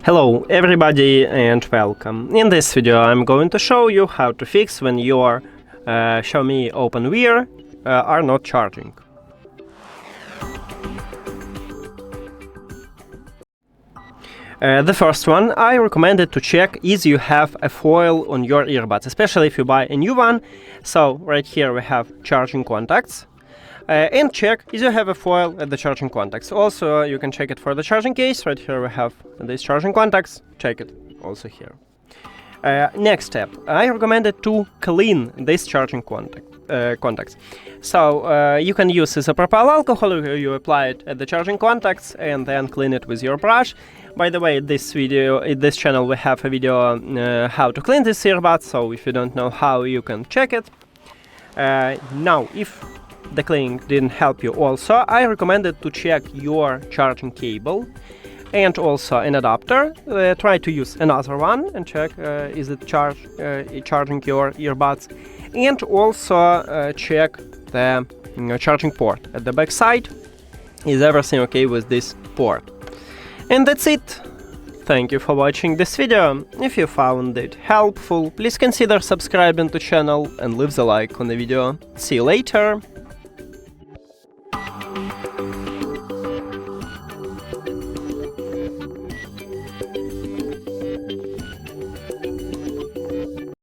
Hello everybody and welcome. In this video I'm going to show you how to fix when your XIAOMI OpenWear are not charging. The first one, I recommended to check is you have a foil on your earbuds, especially if you buy a new one. So right here we have charging contacts. And check is you have a foil at the charging contacts. Also, you can check it for the charging case. Right here we have these charging contacts. Check it also here. Next step, I recommended to clean these charging contacts. So you can use isopropyl alcohol. You apply it at the charging contacts and then clean it with your brush. By the way, in this channel we have a video on how to clean this earbud. So if you don't know how, you can check it. Now, if the cleaning didn't help you also, I recommended to check your charging cable and also an adapter. Try to use another one and check is it charging your earbuds, and also check the charging port at the back side. Is everything okay with this port? And that's it. Thank you for watching this video. If you found it helpful, please consider subscribing to the channel and leave the like on the video. See you later!